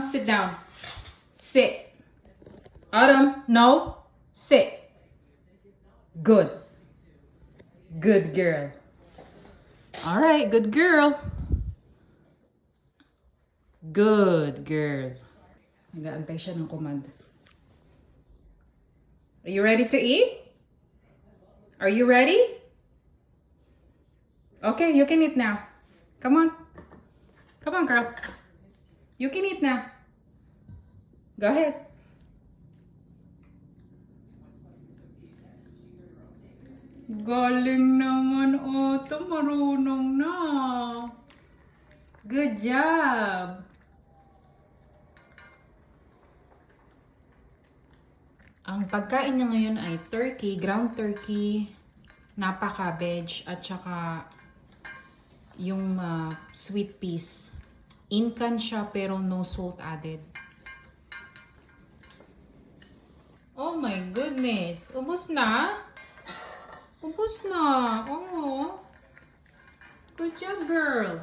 sit down. Sit. Autumn, no. Sit. Good. Good girl. All right, good girl. Good girl. Nag-aantay siya ng command. Are you ready to eat? Are you ready? Okay, you can eat now. Come on. Come on, girl. You can eat now. Go ahead. Galing naman, Otto. Marunong na. Good job. Ang pagkain niya ngayon ay turkey, ground turkey, napa cabbage, at saka yung sweet peas. Incan siya pero no salt added. Oh my goodness. Ubus na? Ubus na. Oh. Good job, girl.